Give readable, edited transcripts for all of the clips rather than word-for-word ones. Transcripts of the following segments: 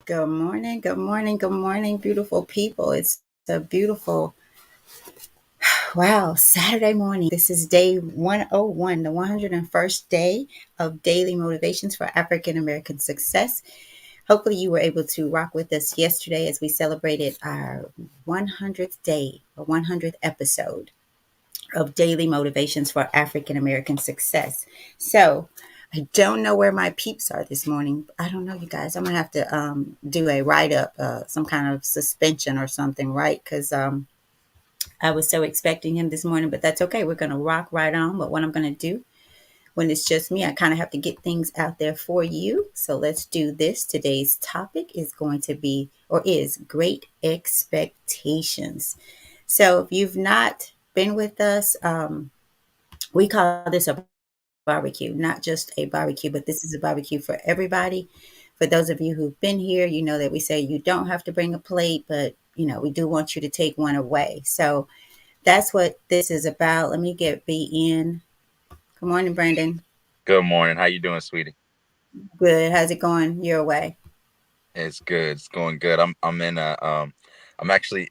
Good morning, good morning, good morning, beautiful people. It's a beautiful, wow, Saturday morning. This is day 101, the 101st day of Daily Motivations for African American Success. Hopefully, you were able to rock with us yesterday as we celebrated our 100th day or 100th episode of Daily Motivations for African American Success. So, I don't know where my peeps are this morning. I don't know, you guys. I'm gonna have to do a write up, some kind of suspension or something, right? Because I was so expecting him this morning, but that's okay. We're gonna rock right on. But what I'm gonna do when it's just me, I kind of have to get things out there for you. So let's do this. Today's topic is going to be, or is, great expectations. So if you've not been with us, we call this a barbecue, not just a barbecue, but this is a barbecue for everybody. For those of you who've been here, you know that we say you don't have to bring a plate, but we do want you to take one away. So that's what this is about. Let me get B in. Good morning, Brandon. Good morning. How you doing, sweetie? Good. How's it going your way? It's good. It's going good. I'm actually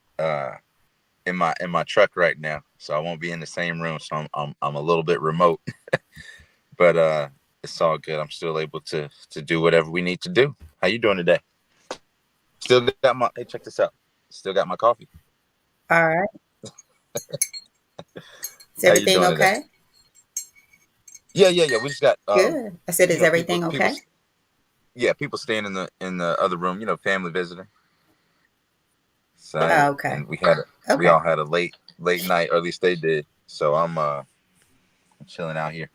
in my truck right now, so I won't be in the same room. So I'm a little bit remote, but it's all good. I'm still able to do whatever we need to do. How you doing today? Still got my hey, check this out. Still got my coffee. All right. Is How you everything doing today? okay? Yeah. We just got Good. I said, is people everything people okay? yeah, people staying in the other room. Family visiting. So Oh, okay. and we Okay. all had a late night, or at least they did. So I'm chilling out here.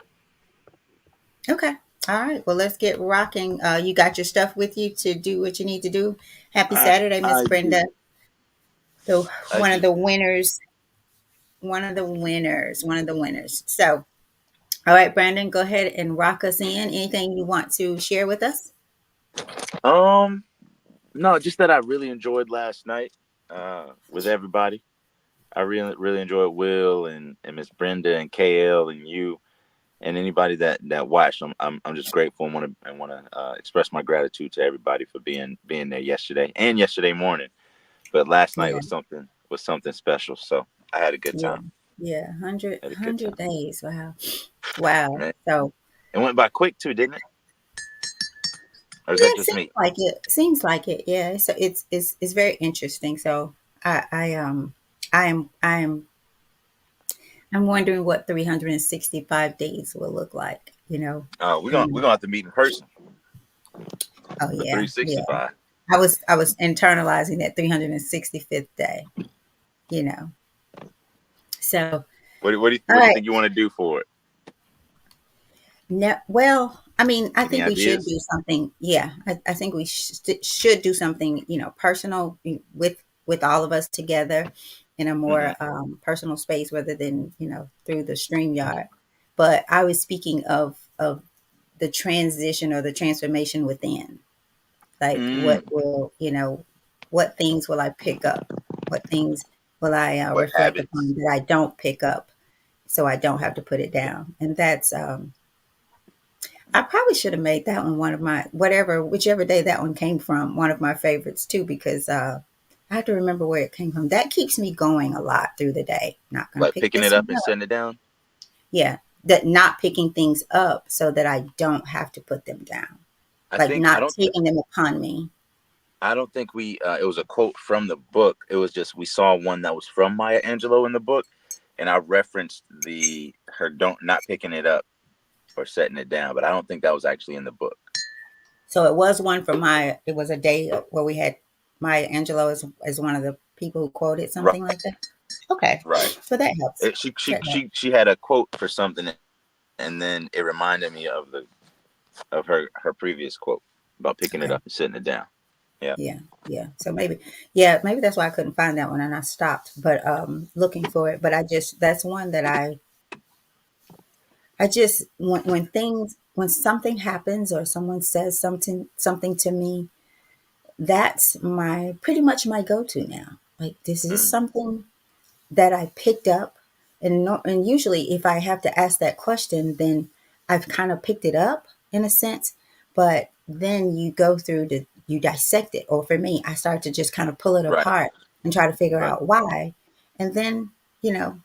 Okay. All right. Well, let's get rocking. You got your stuff with you to do what you need to do. Happy I Saturday, Miss I Brenda. do. The I one of do. the winners, one of the winners. So, all right, Brandon, go ahead and rock us in. Anything you want to share with us? Um, no, just that I really enjoyed last night with everybody. I really enjoyed Will and Miss Brenda and KL and you and anybody that watched. I'm just grateful and want to express my gratitude to everybody for being there yesterday and yesterday morning. But last night Yeah, was something special. So I had a good yeah, time. yeah. 100, Had a good time. days. Wow, wow. Man, So, it went by quick too, didn't it? Or is yeah, that it just seems me? like it. Seems like it. Yeah. So it's very interesting. So I am I'm wondering what 365 days will look like. We're gonna we're And gonna have to meet in person oh for yeah, yeah. 365. I was internalizing that 365th day. You know. So all What do you right. think you want to do for it? No, well, I mean, I Any think we should ideas? do something. Yeah, I think we should do something, personal with all of us together in a Hmm. more personal space rather than through the stream yard. But I was speaking of the transition or the transformation within. Like, Mm, what things will I pick up? What things will I what reflect habits? upon that I don't pick up, so I don't have to put it down? And that's I probably should have made that one of my whichever day that one came from, one of my favorites too, because I have to remember where it came from. That keeps me going a lot through the day. Not gonna Like pick picking this it up one and up. setting it down? Yeah, that not picking things up so that I don't have to put them down. I Like think not taking them upon me. I don't think we it was a quote from the book. It was just we saw one that was from Maya Angelou in the book, and I referenced the her don't not picking it up or setting it down, but I don't think that was actually in the book. So it was one for my. It was a day where we had Maya Angelou as one of the people who quoted Right, something like that. Okay, right. so that helps. She she That helps. she she had a quote for something, and then it reminded me of her previous quote about picking it Okay. up and setting it down. Yeah. Yeah, yeah. So maybe that's why I couldn't find that one and I stopped, but looking for it. But that's one that I just when something happens or someone says something to me, that's my pretty much my go-to now. Like this is Mm. something that I picked up, and no, and usually if I have to ask that question, then I've kind of picked it up in a sense. But then you go through you dissect it. Or for me, I start to just kind of pull it Right. apart and try to figure Right. out why. And then, you know,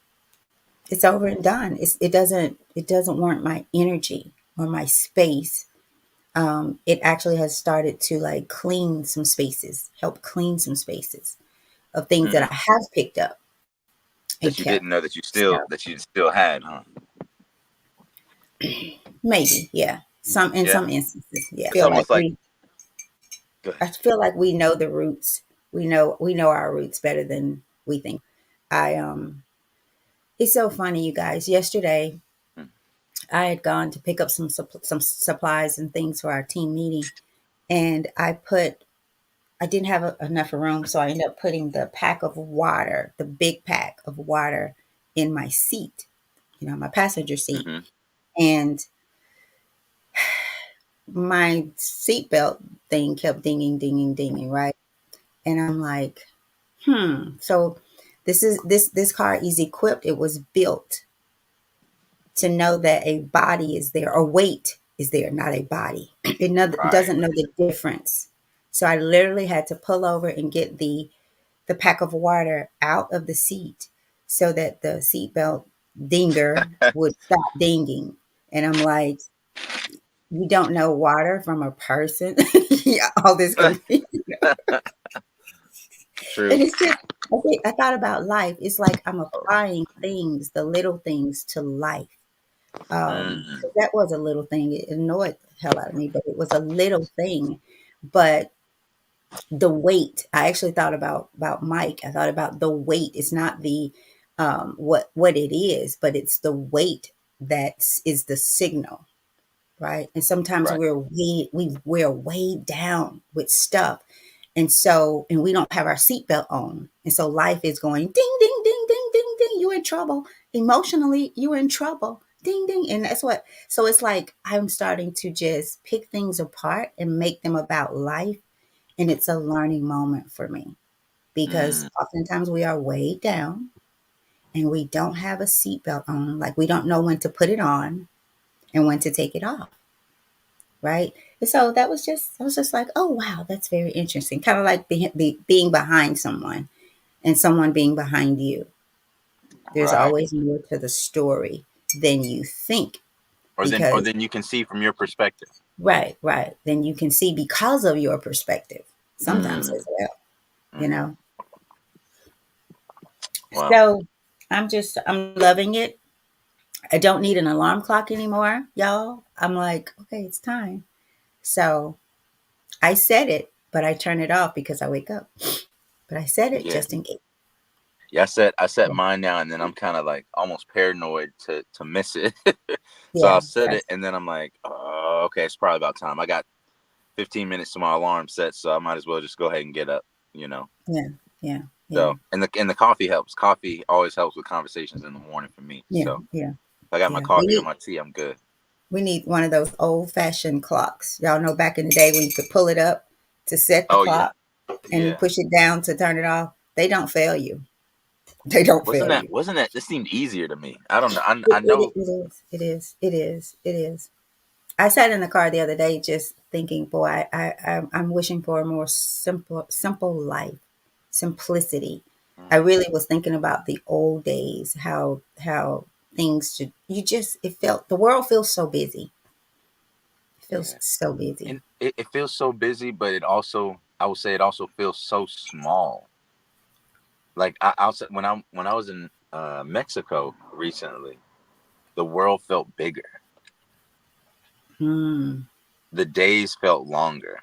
it's over and done. It doesn't warrant my energy or my space. It actually has started to like clean some spaces, help clean some spaces of things that Hmm. I have picked up and That you kept. didn't know So that you still had, huh? maybe, yeah. Some in Yeah. some instances, yeah. It's almost like. Go I ahead. feel like we know the roots. We know our roots better than we think. I It's so funny, you guys. Yesterday, Mm. I had gone to pick up some supplies and things for our team meeting, and I didn't have enough room, so I ended up putting the pack of water, the big pack of water, in my seat, my passenger seat, Hmm. and my seatbelt thing kept dinging, dinging, dinging, right? And I'm like, So this car is equipped. It was built to know that a body is there, or weight is there, not a body. Right. Doesn't know the difference. So I literally had to pull over and get the pack of water out of the seat so that the seatbelt dinger would stop dinging. And I'm like, you don't know water from a person? Yeah, all this confusion. True. And it's just, I thought about life. It's like I'm applying things, the little things, to life. Mm. 'Cause that was a little thing. It annoyed the hell out of me, but it was a little thing. But the weight, I actually thought about Mike. I thought about the weight. It's not the what it is, but it's the weight that is the signal, right? And sometimes Right. we're weighed down with stuff, and we don't have our seatbelt on, and so life is going ding ding ding ding ding ding. You're in trouble emotionally. You're in trouble. Ding ding, and that's what. So it's like I'm starting to just pick things apart and make them about life, and it's a learning moment for me because Mm. oftentimes we are weighed down and we don't have a seatbelt on. Like we don't know when to put it on and when to take it off, right? And so I was just like, oh wow, that's very interesting. Kind of like being behind someone and someone being behind you. There's Right. always more to the story than you think Or because then you can see from your perspective. right, right, than you can see because of your perspective. Sometimes Mm. as well, you Hmm. know. Wow. So I'm loving it. I don't need an alarm clock anymore, y'all. I'm like, okay, it's time. So I set it, but I turn it off because I wake up. But I set it Yeah. just in case. Yeah. I set mine now, and then I'm kind of like almost paranoid to miss it. So Yeah, I'll set it, that's and then I'm like, oh, okay, it's probably about time. I got 15 minutes to my alarm set, so I might as well just go ahead and get up. You know. yeah, yeah, yeah, So and the coffee helps. Coffee always helps with conversations in the morning for me. yeah, So yeah, if I got my yeah. We coffee or need my tea, I'm good. we need one of those old fashioned clocks. Y'all know back in the day when you could pull it up to set the Oh yeah, clock and you yeah. push it down to turn it off. They don't fail you. They don't Wasn't fail that you. wasn't that this seemed easier to me? I don't know. I It know. is. It is. It is. It is. I sat in the car the other day just thinking, boy, I'm wishing for a more simple life, simplicity. I Mm, really was thinking about the old days, how things should, it felt, the world feels so busy. It feels yeah, so busy. and it feels so busy, but it also I would say it also feels so small. Like I'll say when I was in Mexico recently, the world felt bigger. Hmm. The days felt longer.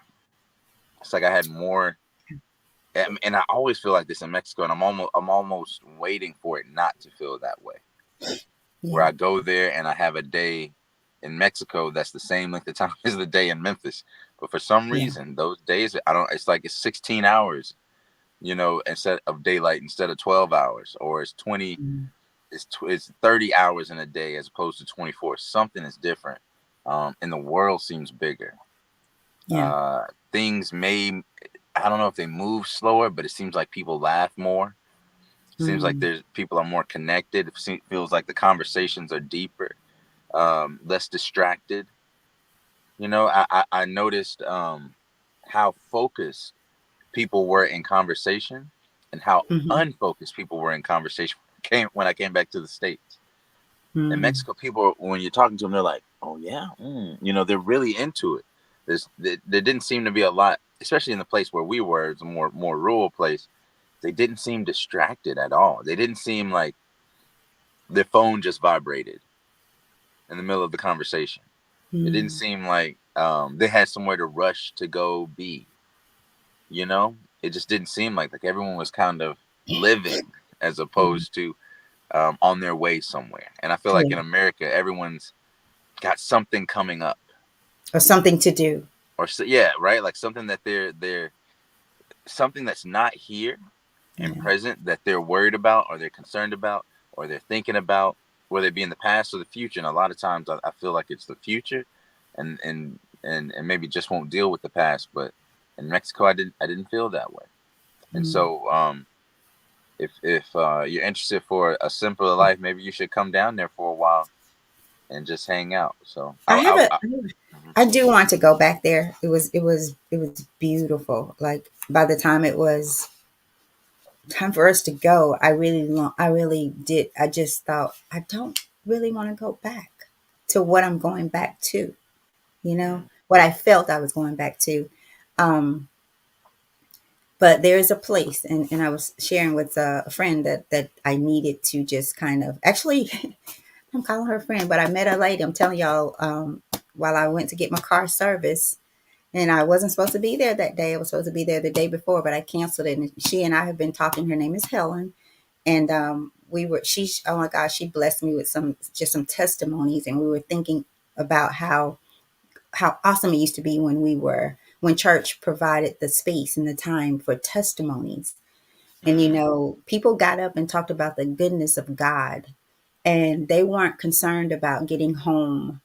It's like I had more. And I always feel like this in Mexico, and I'm almost waiting for it not to feel that way. Where Yeah. I go there and I have a day in Mexico that's the same length of time as the day in Memphis, but for some Yeah. reason those days I don't. It's like it's 16 hours, instead of daylight instead of 12 hours, or it's 20. Mm. It's 30 hours in a day as opposed to 24. Something is different, and the world seems bigger. Yeah. Uh, things may I don't know if they move slower, but it seems like people laugh more. Seems like Mm. there's people are more connected. Feels like the conversations are deeper, less distracted. I noticed how focused people were in conversation and how Mm-hmm. unfocused people were in conversation when I came back to the States. In Mm. Mexico, people, when you're talking to them, they're like, "Oh yeah," they're really into it. There didn't seem to be a lot, especially in the place where we were. It's a more rural place. They didn't seem distracted at all. They didn't seem like their phone just vibrated in the middle of the conversation. It didn't Mm. seem like they had somewhere to rush to go be. It just didn't seem like everyone was kind of living as Mm. opposed to on their way somewhere. And I feel like in Yeah. America, everyone's got something coming up, Or something to do. or yeah, right, like something that they're something that's not here and Yeah. present that they're worried about, or they're concerned about, or they're thinking about, whether it be in the past or the future. And a lot of times, I feel like it's the future, and maybe just won't deal with the past. But in Mexico, I didn't feel that way. And Mm. so, if you're interested for a simpler life, maybe you should come down there for a while and just hang out. So I have a. mhm. I do want to go back there. It was beautiful. Like by the time it was time for us to go, I really did. I just thought I don't really want to go back to what I'm going back to. What I felt I was going back to. Um, but there is a place, and I was sharing with a friend that I needed to just kind of actually. I'm calling her a friend, but I met a lady. I'm telling y'all, while I went to get my car service, and I wasn't supposed to be there that day. I was supposed to be there the day before, but I canceled it. And she and I have been talking. Her name is Helen, and oh my gosh, she blessed me with some testimonies, and we were thinking about how awesome it used to be when church provided the space and the time for testimonies. And Mm, people got up and talked about the goodness of God, and they weren't concerned about getting home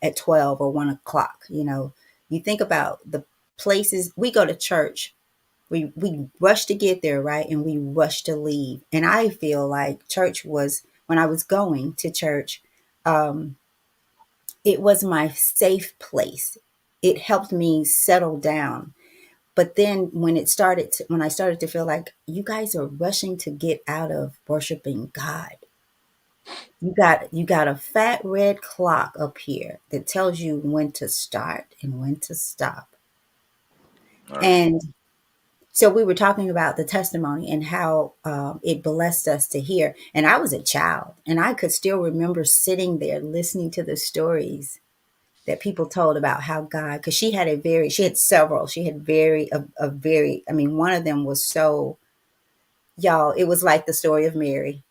at 12 or 1 o'clock. You think about the places we go to church, we rush to get there, right? And we rush to leave. And I feel like church was, when I was going to church, um, it was my safe place. It helped me settle down. But then when I started to feel like you guys are rushing to get out of worshiping God, you got a fat red clock up here that tells you when to start and when to stop. all right. And so we were talking about the testimony and how it blessed us to hear. And I was a child, and I could still remember sitting there listening to the stories that people told about how God, because she had several, she had a very, I mean, one of them was so, y'all, it was like the story of Mary.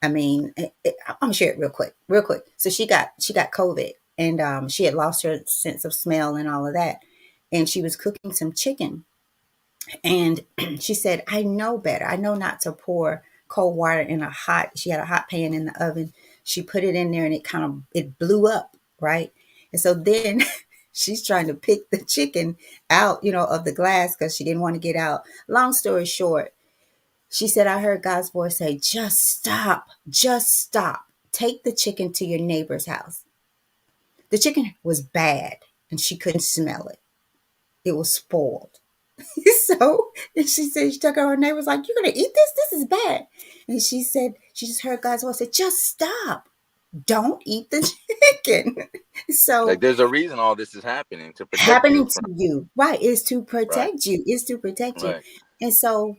I mean, I'm gonna share it real quick. So she got COVID, and she had lost her sense of smell and all of that, and she was cooking some chicken, and she said, "I know better. I know not to pour cold water in a hot." She had a hot pan in the oven. She put it in there, and it blew up, right? And so then she's trying to pick the chicken out, of the glass because she didn't want to get out. Long story short, she said, I heard God's voice say, just stop, just stop. Take the chicken to your neighbor's house. The chicken was bad and she couldn't smell it. It was spoiled. So, and she said, she took her, her neighbor's like, you're going to eat this? This is bad. And she said, she just heard God's voice say, just stop. Don't eat the chicken. Like So, there's a reason all this is happening to protect you happening from. to you, right, is to Right. protect you, is to protect you. Right. And so,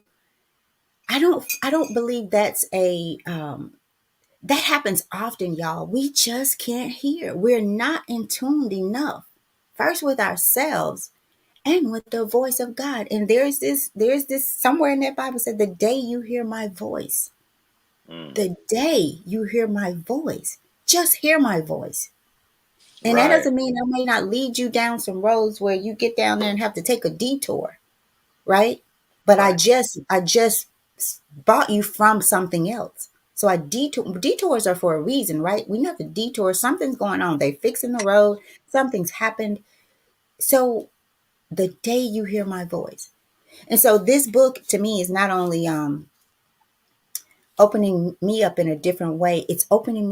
I don't believe that happens often, y'all. We just can't hear. We're not in tuned enough. First with ourselves and with the voice of God. And there's this somewhere in that Bible said, the day you hear my voice, Mm, the day you hear my voice, just hear my voice. And that right. doesn't mean I may not lead you down some roads where you get down there and have to take a detour, right? But I Right. just bought you from something else. So detours are for a reason, right? We know the detour, something's going on. They fixing the road, something's happened. So the day you hear my voice. And so this book to me is not only opening me up in a different way, it's opening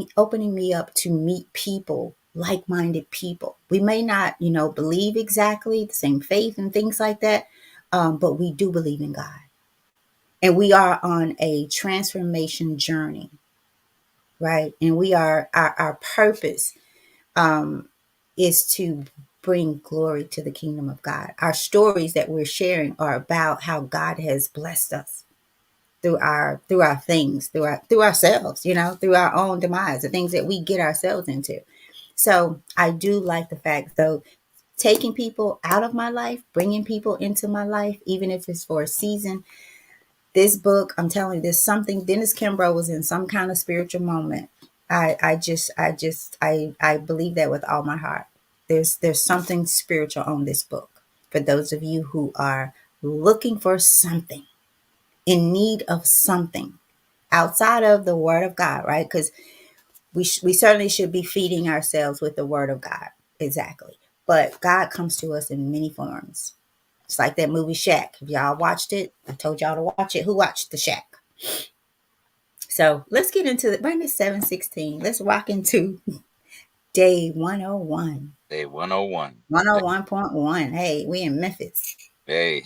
me up to meet people like-minded people. We may not, believe exactly the same faith and things like that, but we do believe in God. And we are on a transformation journey, right? And we are, our purpose is to bring glory to the kingdom of God. Our stories that we're sharing are about how God has blessed us through our things, through ourselves, through our own demise, the things that we get ourselves into. So I do like the fact, though, taking people out of my life, bringing people into my life, even if it's for a season. This book, I'm telling you, there's something. Dennis Kimbro was in some kind of spiritual moment. I believe that with all my heart. There's something spiritual on this book for those of you who are looking for something, in need of something outside of the Word of God, right? Because we certainly should be feeding ourselves with the Word of God, exactly. But God comes to us in many forms. It's like that movie Shack. If y'all watched it, I told y'all to watch it. Who watched the Shack? So let's get into it. Right, it's 7:16. Let's walk into day 101. Day 101. 101.1. Hey, we in Memphis. Hey.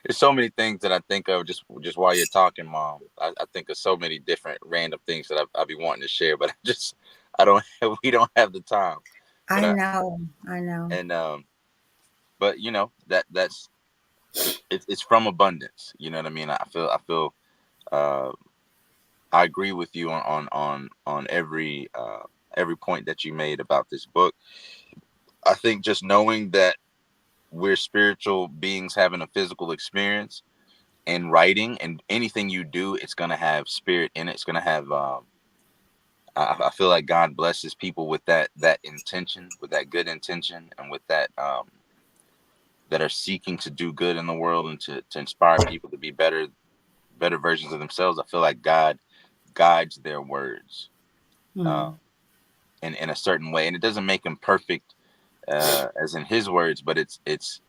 There's so many things that I think of just while you're talking, Mom. I think of so many different random things that I be wanting to share, but I don't we don't have the time. But I know. I know. and but that's it's from abundance. You know what I mean? I feel uh I agree with you on every point that you made about this book. I think just knowing that we're spiritual beings having a physical experience, and writing and anything you do, it's gonna have spirit in it. It's gonna have. I feel like God blesses people with that intention, with that good intention, and with that are seeking to do good in the world and to inspire people to be better versions of themselves. I feel like God guides their words uh, Hmm. in a certain way, and it doesn't make them perfect as in His words, but it's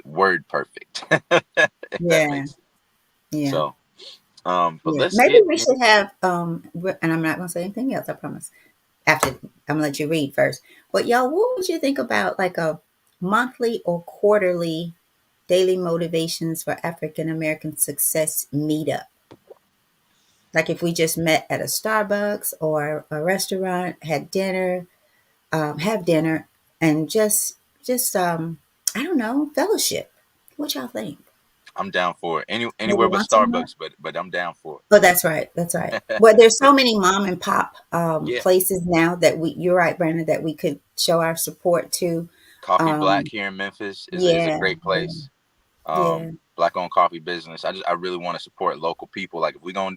word perfect. If that Yeah. makes Yeah. so. But Yeah. let's Maybe get we should have, and I'm not going to say anything else, I promise. After, I'm going to let you read first. But y'all, what would you think about like a monthly or quarterly daily motivations for African American success meetup? Like if we just met at a Starbucks or a restaurant, had dinner, have dinner, and just I don't know, fellowship. What y'all think? I'm down for it. Maybe Anywhere but once a month. Starbucks, but I'm down for Oh, that's right. That's right. Well, there's it. so many mom and pop Yeah, places now that you're right, Brandon, that we could show our support to. Coffee Black Um, here in Memphis is a yeah, great yeah, place. yeah. Black owned coffee business. I really want to support local people. Like if we going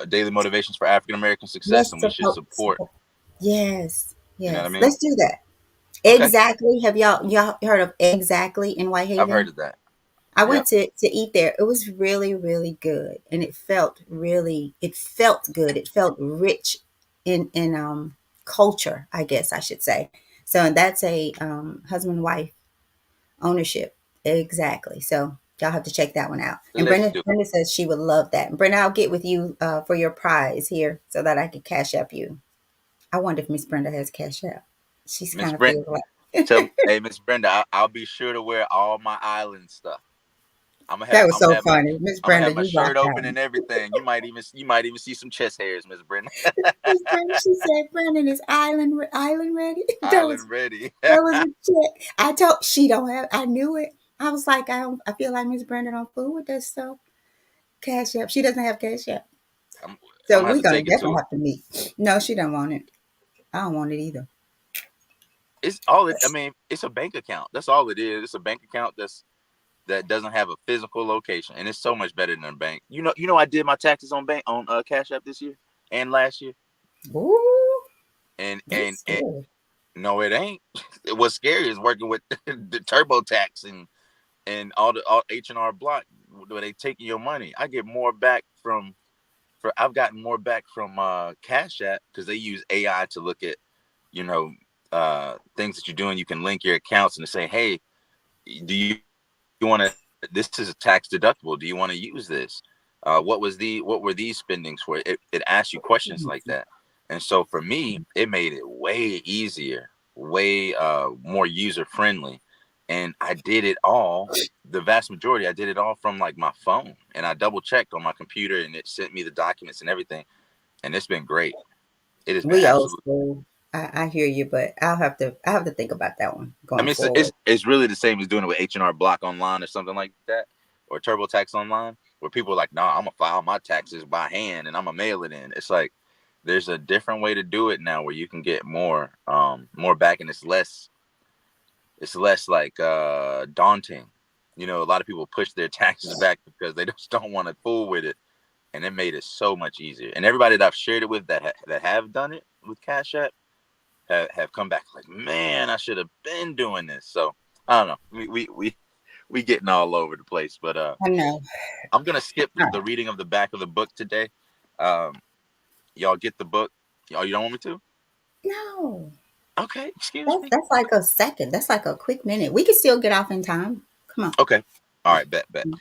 daily motivations for African American success, Let's and we should support. support. Yes, You know what I yes. mean? Let's do that. Okay, Exactly. Have y'all heard of Exactly in I've heard Whitehaven? of that. I went Yep, to eat there. It was really, really good. And it felt good. It felt rich in culture, I guess I should say. So that's a husband wife ownership. Exactly. So y'all have to check that one out. And let's do it. Brenda says she would love that. And Brenda, I'll get with you for your prize here so that I can cash up you. I wonder if Miss Brenda has cash up. She's Miss kind of Brent, feels like hey Miss Brenda, I'll be sure to wear all my island stuff. that was I'm gonna so have my funny. Miss I'm gonna Brenda, have my you shirt rocked open out. and everything. You might even see some chest hairs, Miss Brenda. Miss Brandon, she said, Brandon is island ready. Island ready. That was a check. I told she don't have. I knew it. I was like, I feel like Miss Brandon don't fool with that stuff. Cash app. She doesn't have cash app, I'm, I'm so gonna have we're to gonna take it definitely to her. have to meet. No, she don't want it. I don't want it either. It's all it. I mean, it's a bank account. That's all it is. It's a bank account that doesn't have a physical location, and it's so much better than a bank. I did my taxes on bank on Cash App this year and last year, Ooh, and that's scary. no, it ain't. What's scary is working with the TurboTax and all H&R Block where they taking your money. I get more back I've gotten more back from Cash App because they use AI to look at you know things that you're doing. You can link your accounts and say, hey, do you want to? This is a tax deductible. Do you want to use this? What were these spendings for? It asks you questions like that. And so for me, it made it way easier, way more user friendly. And I did it all, the vast majority, I did it all from like my phone. And I double checked on my computer and it sent me the documents and everything. And it's been great. It has been We old absolutely. school. I hear you, but I have to think about that one I going mean, forward. it's really the same as doing it with H&R Block Online or something like that, or TurboTax Online, where people are like, "No, I'm gonna file my taxes by hand and I'm gonna mail it in." It's like there's a different way to do it now, where you can get more back, and it's less like daunting. A lot of people push their taxes back because they just don't want to fool with it, and it made it so much easier. And everybody that I've shared it with that have done it with Cash App have come back like, man, I should have been doing this. So I don't know. We getting all over the place, but I know. I'm gonna skip All the right. reading of the back of the book today. Um, y'all get the book. Y'all, you don't want me to? No, Okay, excuse that's me. that's like a second. That's like a quick minute. We can still get off in time. Come on. Okay, all right, bet. Mm.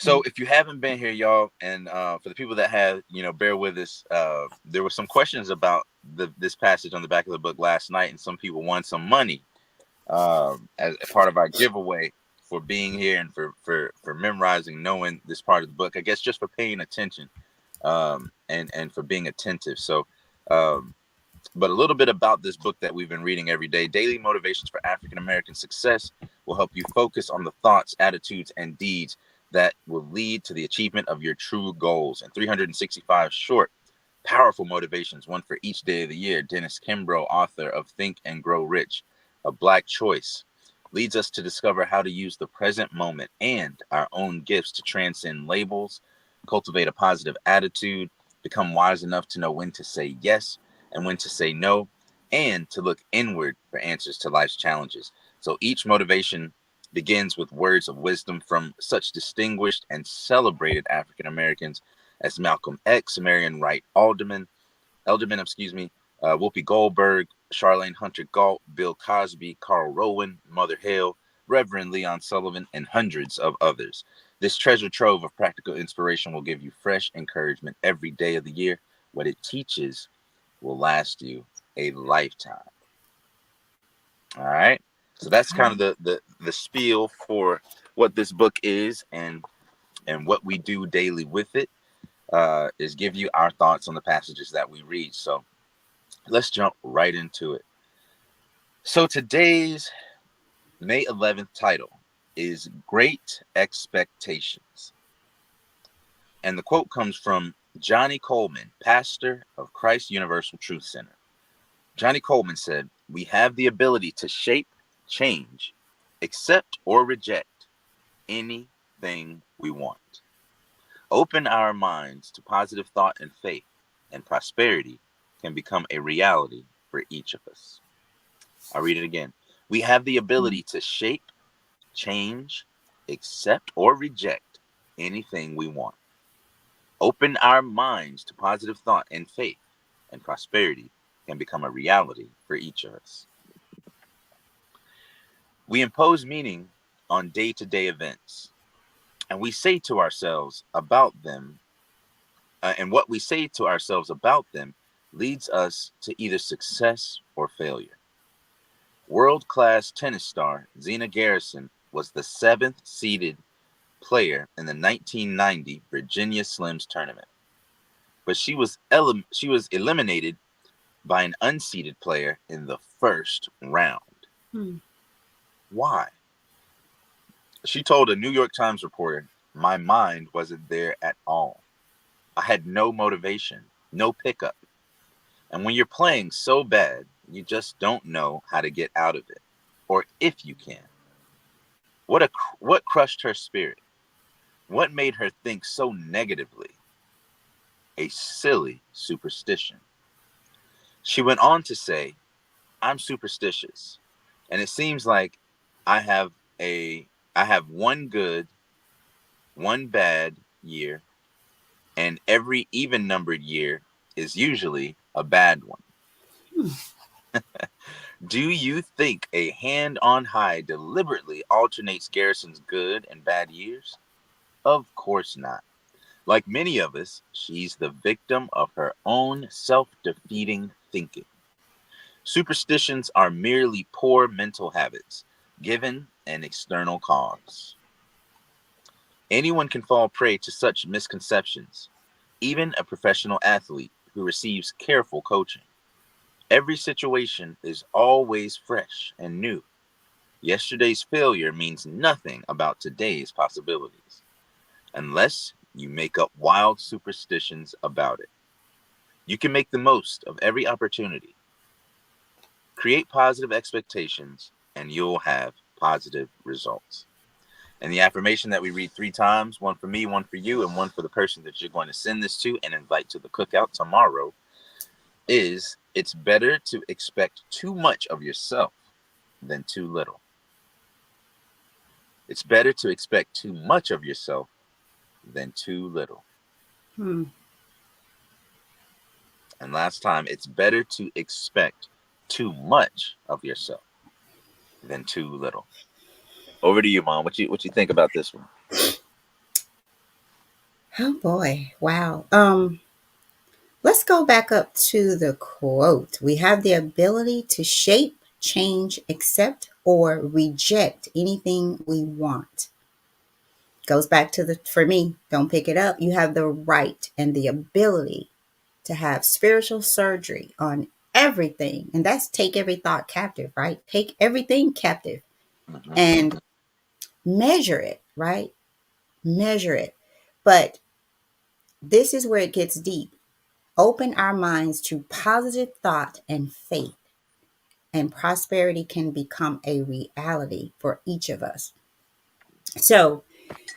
So if you haven't been here, y'all, and for the people that have, bear with us. There were some questions about this passage on the back of the book last night, and some people won some money as a part of our giveaway for being here and for memorizing, knowing this part of the book. I guess just for paying attention and for being attentive. So, um, but a little bit about this book that we've been reading every day. Daily Motivations for African American Success will help you focus on the thoughts, attitudes, and deeds that will lead to the achievement of your true goals. And 365 short, powerful motivations, one for each day of the year. Dennis Kimbro, author of Think and Grow Rich, A Black Choice, leads us to discover how to use the present moment and our own gifts to transcend labels, cultivate a positive attitude, become wise enough to know when to say yes and when to say no, and to look inward for answers to life's challenges. So each motivation begins with words of wisdom from such distinguished and celebrated African Americans as Malcolm X, Marion Wright Elderman, Whoopi Goldberg, Charlene Hunter Galt, Bill Cosby, Carl Rowan, Mother Hale, Reverend Leon Sullivan, and hundreds of others. This treasure trove of practical inspiration will give you fresh encouragement every day of the year. What it teaches will last you a lifetime. All right. So that's kind of the spiel for what this book is and what we do daily with it is give you our thoughts on the passages that we read. So let's jump right into it. So today's May 11th title is Great Expectations. And the quote comes from Johnny Coleman, pastor of Christ Universal Truth Center. Johnny Coleman said, "We have the ability to shape, change, accept, or reject anything we want. Open our minds to positive thought and faith, and prosperity can become a reality for each of us." I'll read it again. We have the ability to shape, change, accept, or reject anything we want. Open our minds to positive thought and faith, and prosperity can become a reality for each of us. We impose meaning on day to day events, and we say to ourselves about them, and what we say to ourselves about them leads us to either success or failure. World class tennis star Zena Garrison was the seventh seeded player in the 1990 Virginia Slims tournament, but she was eliminated by an unseeded player in the first round. Hmm. Why? She told a New York Times reporter, "My mind wasn't there at all. I had no motivation, no pickup. And when you're playing so bad, you just don't know how to get out of it, or if you can." What crushed her spirit? What made her think so negatively? A silly superstition. She went on to say, "I'm superstitious, and it seems like I have a I have one good, one bad year, and every even numbered year is usually a bad one." Do you think a hand on high deliberately alternates Garrison's good and bad years? Of course not. Like many of us, she's the victim of her own self defeating thinking. Superstitions are merely poor mental habits given an external cause. Anyone can fall prey to such misconceptions, even a professional athlete who receives careful coaching. Every situation is always fresh and new. Yesterday's failure means nothing about today's possibilities, unless you make up wild superstitions about it. You can make the most of every opportunity. Create positive expectations, and you'll have positive results. And the affirmation that we read 3 times, one for me, one for you, and one for the person that you're going to send this to and invite to the cookout tomorrow, is it's better to expect too much of yourself than too little. It's better to expect too much of yourself than too little. Hmm. And last time, it's better to expect too much of yourself than too little. Over to you, Mom. What you think about this one? Oh boy. Wow. Let's go back up to the quote. We have the ability to shape, change, accept, or reject anything we want. Goes back to the, for me, don't pick it up. You have the right and the ability to have spiritual surgery on everything. And that's take every thought captive, right? Take everything captive Mm-hmm, and measure it, right? Measure it. But this is where it gets deep. Open our minds to positive thought and faith, and prosperity can become a reality for each of us. So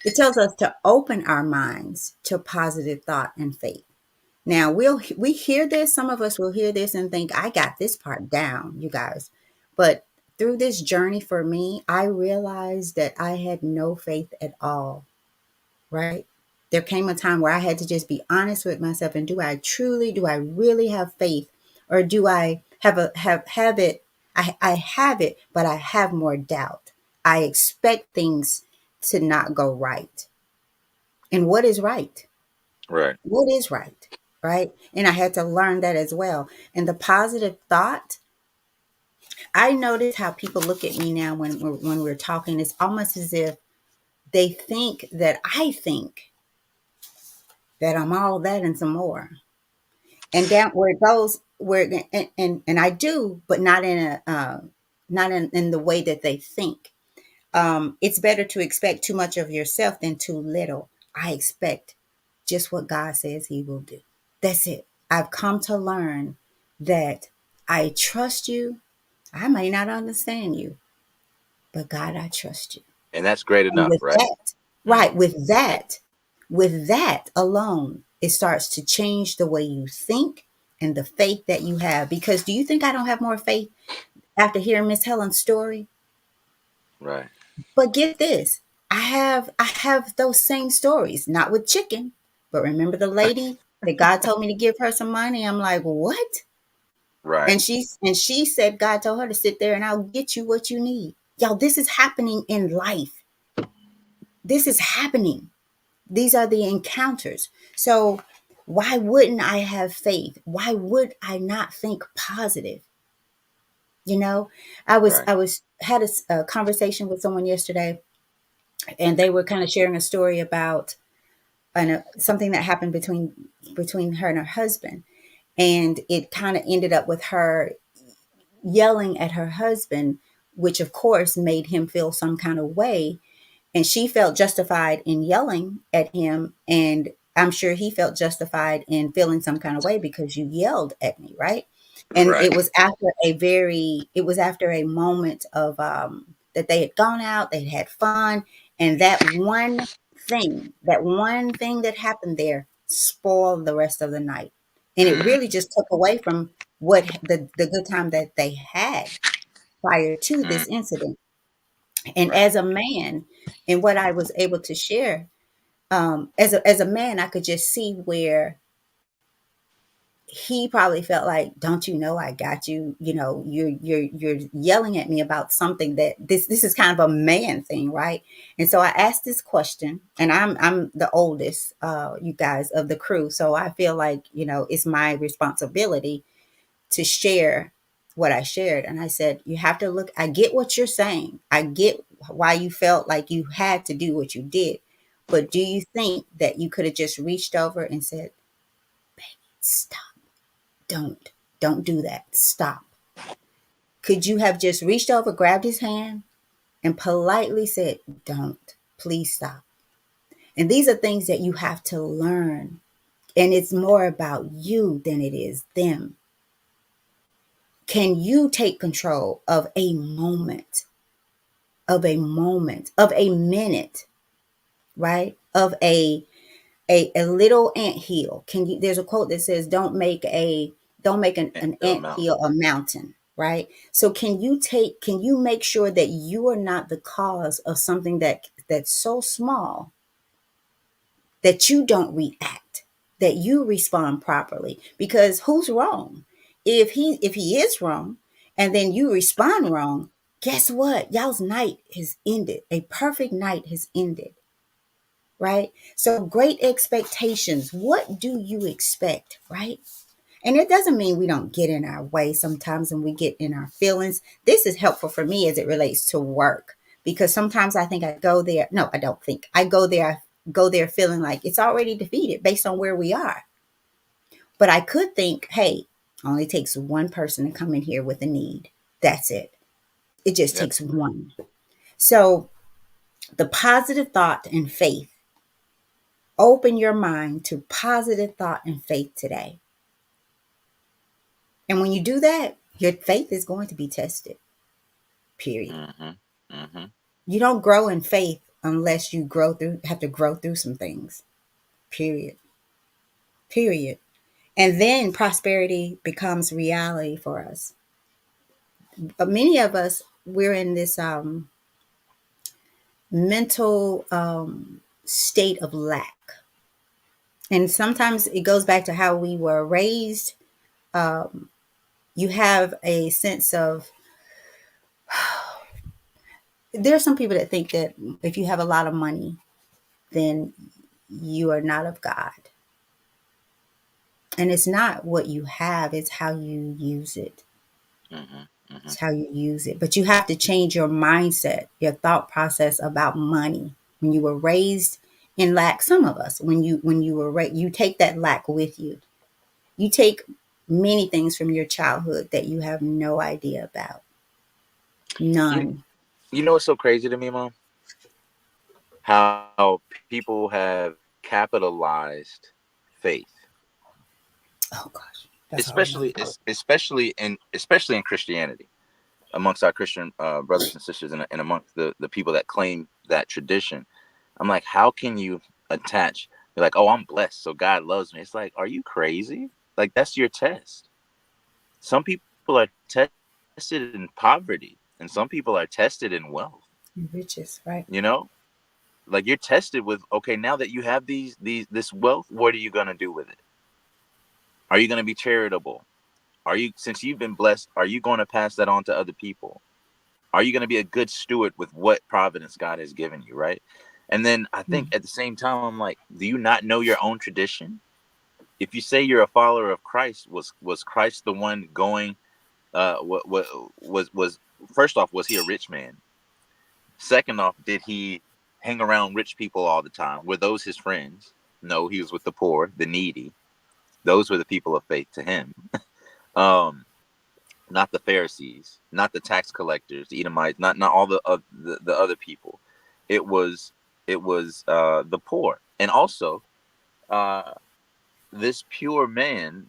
it tells us to open our minds to positive thought and faith. Now we hear this, some of us will hear this and think, I got this part down, you guys. But through this journey for me, I realized that I had no faith at all, right? There came a time where I had to just be honest with myself and do I really have faith? Or do I have it? I have it, but I have more doubt. I expect things to not go right. And what is right? right. What is right? Right? And I had to learn that as well. And the positive thought, I notice how people look at me now when we're talking. It's almost as if they think that I think that I'm all that and some more. And down where it goes, and I do, but not in a not in the way that they think. It's better to expect too much of yourself than too little. I expect just what God says He will do. That's it. I've come to learn that I trust you. I may not understand you, but God, I trust you. And that's great And enough, with right? that, right, Mm-hmm. with that alone, it starts to change the way you think and the faith that you have. Because do you think I don't have more faith after hearing Miss Helen's story? Right. But get this, I have those same stories, not with chicken, but remember the lady that God told me to give her some money? I'm like, what? Right. And she said God told her to sit there and I'll get you what you need. Y'all, this is happening in life. This is happening. These are the encounters. So why wouldn't I have faith? Why would I not think positive? You know, Right. I was had a conversation with someone yesterday, and they were kind of sharing a story about something that happened between her and her husband, and it kind of ended up with her yelling at her husband, which of course made him feel some kind of way. And she felt justified in yelling at him. And I'm sure he felt justified in feeling some kind of way because you yelled at me, right? And Right. it was after a moment of that they had gone out, they'd had fun, and that one thing that happened there spoiled the rest of the night. And it Mm, really just took away from what the good time that they had prior to mm, this incident. And right. as a man, and what I was able to share, as a man, I could just see where he probably felt like, don't you know I got you? You know, you're yelling at me about something that this is kind of a man thing, right? And so I asked this question, and I'm the oldest, you guys, of the crew, so I feel like, you know, it's my responsibility to share what I shared. And I said, you have to look, I get what you're saying. I get why you felt like you had to do what you did. But do you think that you could have just reached over and said, stop, don't, don't do that, stop? Could you have just reached over, grabbed his hand, and politely said, don't, please stop? And these are things that you have to learn. And it's more about you than it is them. Can you take control of a minute, right? Of a little ant hill. Can you, there's a quote that says, don't make an Hill ant Mountain. hill a mountain, right? So can you make sure that you are not the cause of something that's so small that you don't react, that you respond properly? Because who's wrong? If he is wrong and then you respond wrong, guess what? Y'all's night has ended. A perfect night has ended, right? So great expectations. What do you expect, right? And it doesn't mean we don't get in our way sometimes and we get in our feelings. This is helpful for me as it relates to work, because sometimes I think I go there. No, I don't think I go there feeling like it's already defeated based on where we are. But I could think, hey, only takes one person to come in here with a need. That's it. It just Yep. takes one. So the positive thought and faith, open your mind to positive thought and faith today. And when you do that, your faith is going to be tested, period. Mm-hmm. Mm-hmm. You don't grow in faith unless you have to grow through some things, period. Period. And then prosperity becomes reality for us. But many of us, we're in this mental state of lack. And sometimes it goes back to how we were raised. You have a sense of, there are some people that think that if you have a lot of money, then you are not of God. And it's not what you have, it's how you use it. Mm-hmm. Mm-hmm. It's how you use it. But you have to change your mindset, your thought process about money. When you were raised in lack, some of us, when you were raised, you take that lack with you. You take many things from your childhood that you have no idea about. You None. you know what's so crazy to me, Mom? How people have capitalized faith, Oh gosh, that's a whole nother book. especially in Christianity, amongst our Christian brothers and sisters, and amongst the people that claim that tradition. I'm like, how can you attach? You're like, oh, I'm blessed, so God loves me. It's like, are you crazy? Like, that's your test. Some people are tested in poverty, and some people are tested in wealth. Riches, You right? know, like you're tested with, okay, now that you have this wealth, what are you gonna do with it? Are you gonna be charitable? Are you, since you've been blessed, are you going to pass that on to other people? Are you going to be a good steward with what providence God has given you, right? And then I think Mm. at the same time, I'm like, do you not know your own tradition? If you say you're a follower of Christ, was Christ the one going? What was first off, was he a rich man? Second off, did he hang around rich people all the time? Were those his friends? No, he was with the poor, the needy. Those were the people of faith to him. Um, Not the Pharisees, not the tax collectors, the Edomites, not all the other people. It was the poor, and also uh, this pure man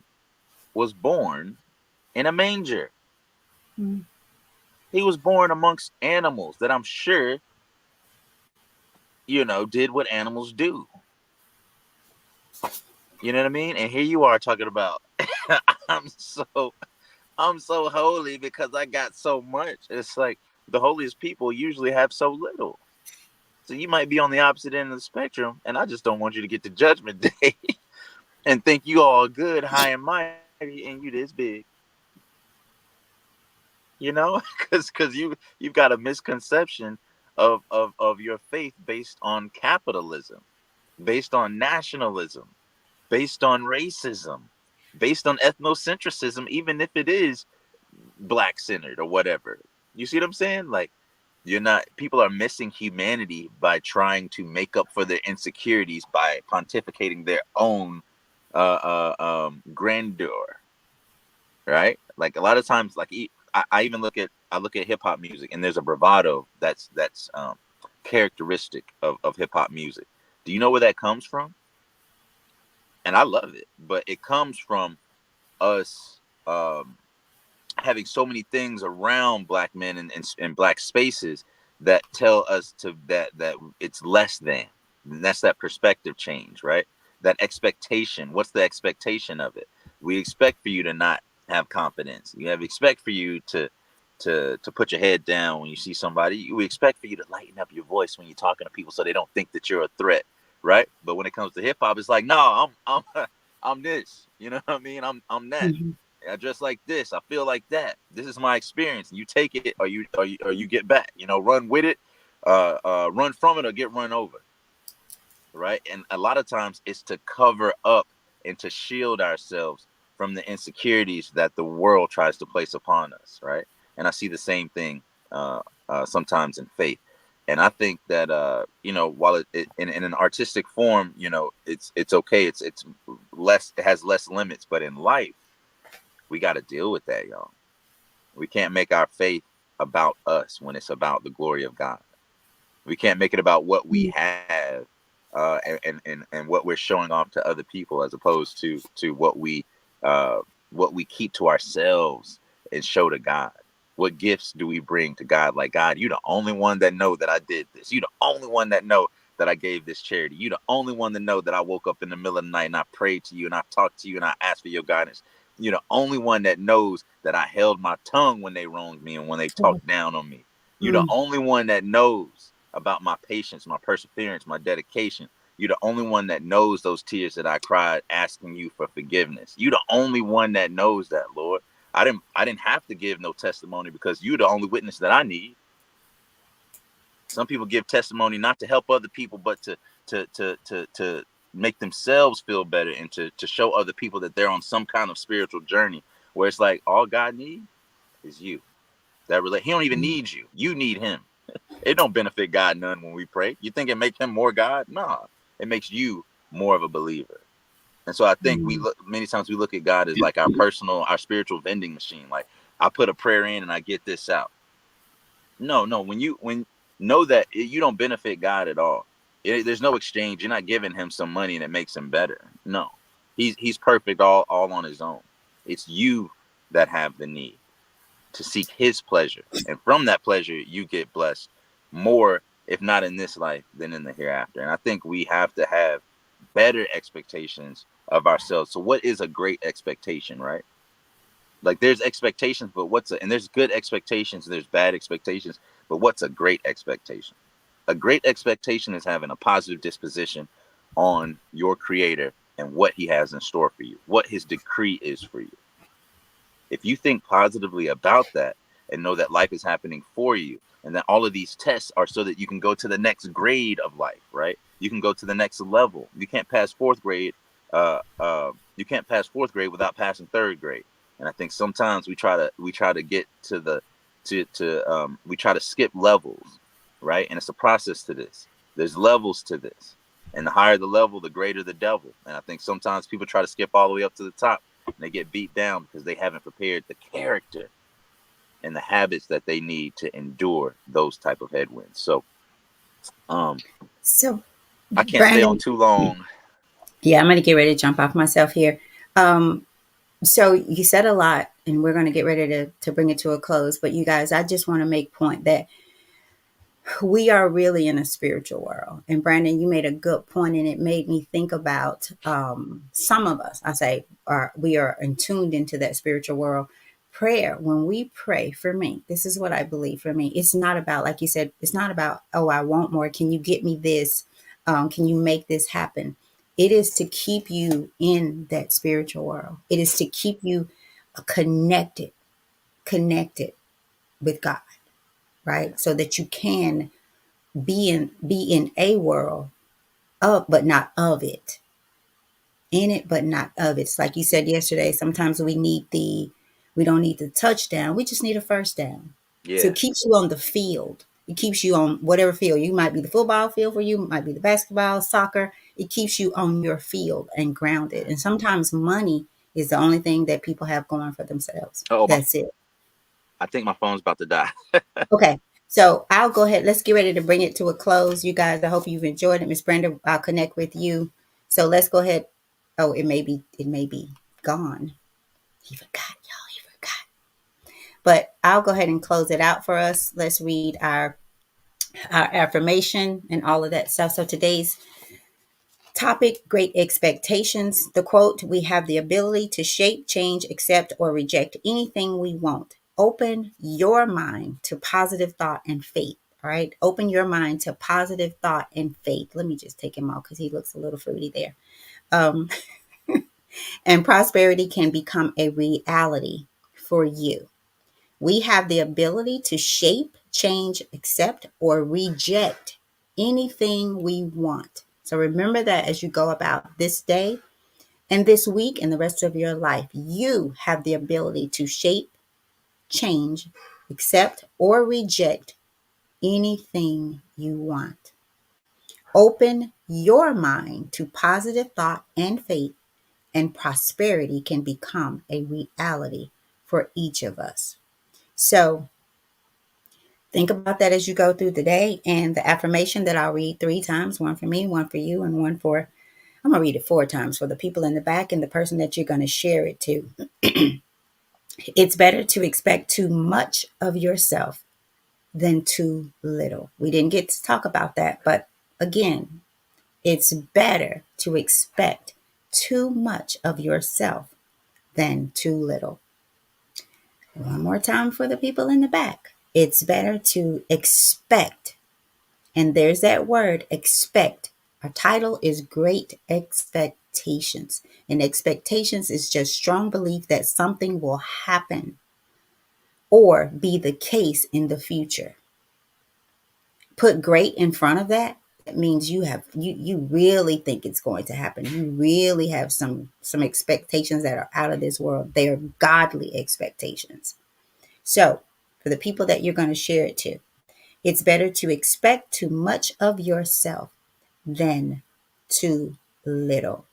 was born in a manger. Mm. He was born amongst animals that I'm sure did what animals do. You know what I mean? And here you are talking about I'm so I'm so holy because I got so much. It's like the holiest people usually have so little. So you might be on the opposite end of the spectrum, and I just don't want you to get to Judgment Day and think you all good, high and mighty, and you this big, you know, because you've got a misconception of your faith based on capitalism, based on nationalism, based on racism, based on ethnocentrism, even if it is black centered or whatever. You see what I'm saying? Like, you're not, people are missing humanity by trying to make up for their insecurities by pontificating their own grandeur, right? Like a lot of times, like I even I look at hip hop music, and there's a bravado that's characteristic of hip hop music. Do you know where that comes from? And I love it, but it comes from us having so many things around black men and black spaces that tell us to that it's less than. And that's that perspective change, right? That expectation. What's the expectation of it? We expect for you to not have confidence. We have expect for you to put your head down when you see somebody. We expect for you to lighten up your voice when you're talking to people so they don't think that you're a threat, right? But when it comes to hip hop, it's like, no, I'm I'm this. You know what I mean? I'm that. Mhm. I dress like this. I feel like that. This is my experience. You take it, or you get back. You know, run with it, run from it, or get run over. Right. And a lot of times it's to cover up and to shield ourselves from the insecurities that the world tries to place upon us. Right. And I see the same thing sometimes in faith. And I think that you know, while in an artistic form, you know, it's okay. It's less. It has less limits. But in life, we got to deal with that, y'all. We can't make our faith about us when it's about the glory of God. We can't make it about what we have and what we're showing off to other people, as opposed to uh, what we keep to ourselves and show to God. What gifts do we bring to God? Like, God, you the only one that know that I did this. You the only one that know that I gave this charity. You the only one that know that I woke up in the middle of the night and I prayed to you and I talked to you and I asked for your guidance. You're the only one that knows that I held my tongue when they wronged me and when they talked down on me. You're the Mm. only one that knows about my patience, my perseverance, my dedication. You're the only one that knows those tears that I cried asking you for forgiveness. You're the only one that knows that, Lord. I didn't have to give no testimony because you're the only witness that I need. Some people give testimony not to help other people, but to make themselves feel better and to show other people that they're on some kind of spiritual journey where it's like all God needs is you. He don't even Mm. need you. You need him. It don't benefit God none when we pray. You think it make him more God? Nah. It makes you more of a believer. And so I think we Mm. look many times we look at God as like our spiritual vending machine. Like, I put a prayer in and I get this out. No, no. When know that you don't benefit God at all. There's no exchange. You're not giving him some money and it makes him better. No, he's perfect all on his own. It's you that have the need to seek his pleasure. And from that pleasure, you get blessed more, if not in this life, than in the hereafter. And I think we have to have better expectations of ourselves. So, what is a great expectation, right? Like, there's expectations, but and there's good expectations, and there's bad expectations, but what's a great expectation? A great expectation is having a positive disposition on your creator and what he has in store for you, what his decree is for you. If you think positively about that and know that life is happening for you and that all of these tests are so that you can go to the next grade of life, right? You can go to the next level. You can't pass fourth grade. You can't pass fourth grade without passing third grade. And I think sometimes we try to get to the to we try to skip levels, right? And it's a process to this. There's levels to this, and the higher the level, the greater the devil. And I think sometimes people try to skip all the way up to the top and they get beat down because they haven't prepared the character and the habits that they need to endure those type of headwinds. So um So, I can't stay on Brandon, too long. yeah, I'm going to get ready to jump off myself here. Um, so you said a lot, and we're going to get ready to bring it to a close. But you guys, I just want to make point that we are really in a spiritual world. And Brandon, you made a good point, and it made me think about some of us. I say we are tuned into that spiritual world. Prayer, when we pray, for me, this is what I believe. For me, it's not about, like you said, it's not about, oh, I want more. Can you get me this? Can you make this happen? It is to keep you in that spiritual world. It is to keep you connected, connected with God, right? So that you can be in a world of, but not of it. In it, but not of it. It's like you said yesterday, sometimes we don't need the touchdown. We just need a first down. So Yeah. it keeps you on the field. It keeps you on whatever field. You might be the football field for you, might be the basketball, soccer. It keeps you on your field and grounded. And sometimes money is the only thing that people have going for themselves. Oh, That's it. I think my phone's about to die. Okay. So I'll go ahead. Let's get ready to bring it to a close. You guys, I hope you've enjoyed it. Miss Brenda, I'll connect with you. So let's go ahead. Oh, it may be gone. He forgot, y'all. He forgot. But I'll go ahead and close it out for us. Let's read our affirmation and all of that stuff. So today's topic, great expectations. The quote, we have the ability to shape, change, accept, or reject anything we want. Open your mind to positive thought and faith. All right. Open your mind to positive thought and faith. Let me just take him out because he looks a little fruity there. Um, and prosperity can become a reality for you. We have the ability to shape, change, accept, or reject anything we want. So remember that as you go about this day and this week and the rest of your life, you have the ability to shape, change, accept, or reject anything you want. Open your mind to positive thought and faith, and prosperity can become a reality for each of us. So, think about that as you go through the day, and the affirmation that I'll read 3 times, one for me, one for you, and one for, I'm going to read it 4 times for the people in the back and the person that you're going to share it to. It's better to expect too much of yourself than too little. We didn't get to talk about that, but again, it's better to expect too much of yourself than too little. One more time for the people in the back. It's better to expect. And there's that word, expect. Our title is Great Expectations. And expectations is just strong belief that something will happen or be the case in the future. Put great in front of that. That means you really think it's going to happen. You really have some expectations that are out of this world. They are godly expectations. So, for the people that you're going to share it to, it's better to expect too much of yourself than too little.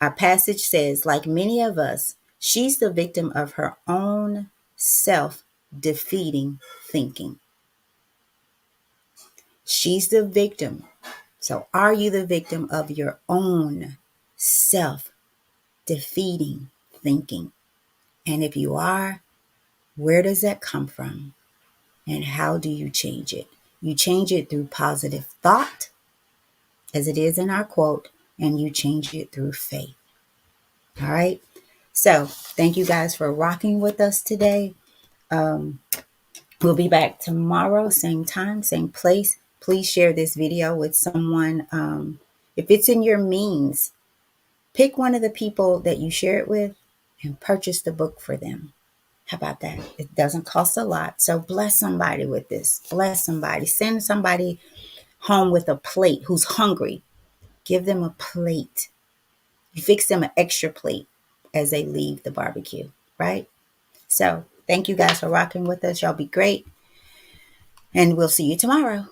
Our passage says, like many of us, she's the victim of her own self defeating thinking. She's the victim. So, are you the victim of your own self defeating thinking? And if you are, where does that come from? And how do you change it? You change it through positive thought, as it is in our quote, and you change it through faith. All right. So thank you guys for rocking with us today. Um, we'll be back tomorrow, same time, same place. Please share this video with someone. If it's in your means, pick one of the people that you share it with and purchase the book for them. How about that? It doesn't cost a lot. So bless somebody with this. Bless somebody. Send somebody home with a plate who's hungry. Give them a plate. You fix them an extra plate as they leave the barbecue, right? So thank you guys for rocking with us. Y'all be great. And we'll see you tomorrow.